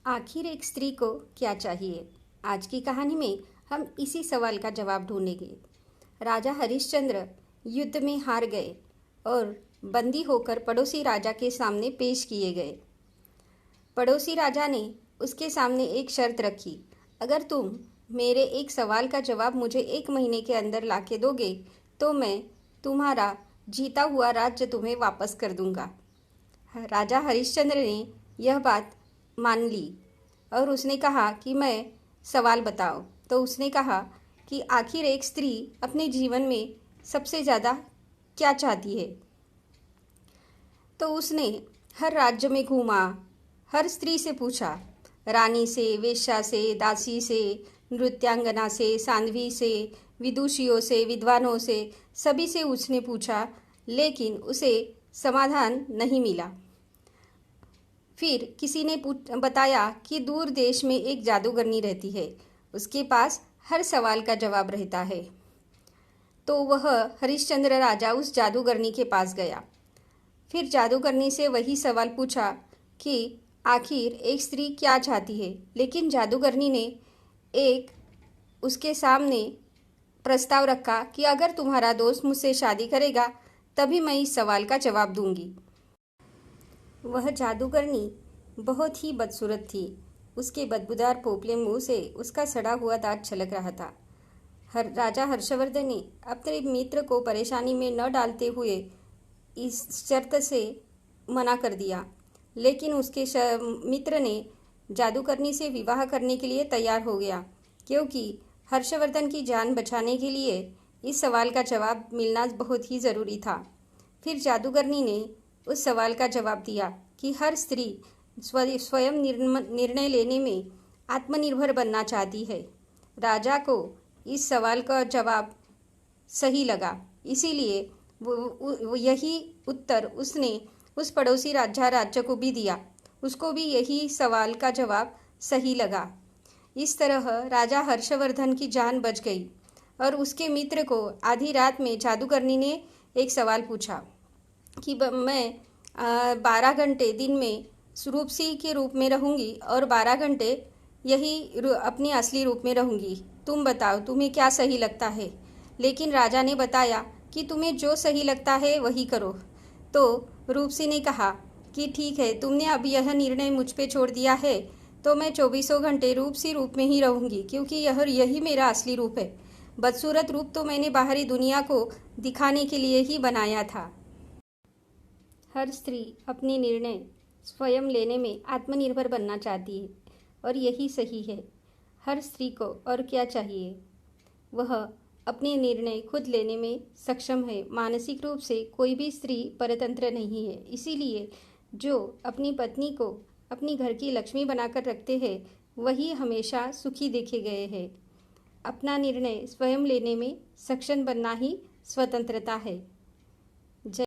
आखिर एक स्त्री को क्या चाहिए? आज की कहानी में हम इसी सवाल का जवाब ढूंढेंगे। राजा हरिश्चंद्र युद्ध में हार गए और बंदी होकर पड़ोसी राजा के सामने पेश किए गए। पड़ोसी राजा ने उसके सामने एक शर्त रखी, अगर तुम मेरे एक सवाल का जवाब मुझे 1 महीने के अंदर लाके दोगे तो मैं तुम्हारा जीता हुआ राज्य तुम्हें वापस कर दूंगा। राजा हरिश्चंद्र ने यह बात मान ली और उसने कहा कि मैं सवाल बताओ। तो उसने कहा कि आखिर एक स्त्री अपने जीवन में सबसे ज़्यादा क्या चाहती है। तो उसने हर राज्य में घूमा, हर स्त्री से पूछा, रानी से, वेश्या से, दासी से, नृत्यांगना से, साध्वी से, विदुषियों से, विद्वानों से, सभी से उसने पूछा, लेकिन उसे समाधान नहीं मिला। फिर किसी ने बताया कि दूर देश में एक जादूगरनी रहती है, उसके पास हर सवाल का जवाब रहता है। तो वह हरिश्चंद्र राजा उस जादूगरनी के पास गया। फिर जादूगरनी से वही सवाल पूछा कि आखिर एक स्त्री क्या चाहती है। लेकिन जादूगरनी ने एक उसके सामने प्रस्ताव रखा कि अगर तुम्हारा दोस्त मुझसे शादी करेगा तभी मैं इस सवाल का जवाब दूंगी। वह जादूगरनी बहुत ही बदसूरत थी। उसके बदबूदार पोपले मुंह से उसका सड़ा हुआ दांत छलक रहा था। राजा हर्षवर्धन ने अपने मित्र को परेशानी में न डालते हुए इस शर्त से मना कर दिया, लेकिन उसके मित्र ने जादूगरनी से विवाह करने के लिए तैयार हो गया, क्योंकि हर्षवर्धन की जान बचाने के लिए इस सवाल का जवाब मिलना बहुत ही ज़रूरी था। फिर जादूगरनी ने उस सवाल का जवाब दिया कि हर स्त्री स्वयं निर्णय लेने में आत्मनिर्भर बनना चाहती है। राजा को इस सवाल का जवाब सही लगा, इसीलिए यही उत्तर उसने उस पड़ोसी राज्य को भी दिया। उसको भी यही सवाल का जवाब सही लगा। इस तरह राजा हर्षवर्धन की जान बच गई। और उसके मित्र को आधी रात में जादूगरनी ने एक सवाल पूछा कि मैं 12 घंटे दिन में रूपसी के रूप में रहूँगी और 12 घंटे यही अपने असली रूप में रहूँगी, तुम बताओ तुम्हें क्या सही लगता है। लेकिन राजा ने बताया कि तुम्हें जो सही लगता है वही करो। तो रूपसी ने कहा कि ठीक है, तुमने अब यह निर्णय मुझ पे छोड़ दिया है तो मैं 24 घंटे रूपसी रूप में ही रहूँगी, क्योंकि यही मेरा असली रूप है। बदसूरत रूप तो मैंने बाहरी दुनिया को दिखाने के लिए ही बनाया था। हर स्त्री अपने निर्णय स्वयं लेने में आत्मनिर्भर बनना चाहती है और यही सही है। हर स्त्री को और क्या चाहिए, वह अपने निर्णय खुद लेने में सक्षम है। मानसिक रूप से कोई भी स्त्री परतंत्र नहीं है। इसीलिए जो अपनी पत्नी को अपनी घर की लक्ष्मी बनाकर रखते हैं वही हमेशा सुखी देखे गए हैं। अपना निर्णय स्वयं लेने में सक्षम बनना ही स्वतंत्रता है।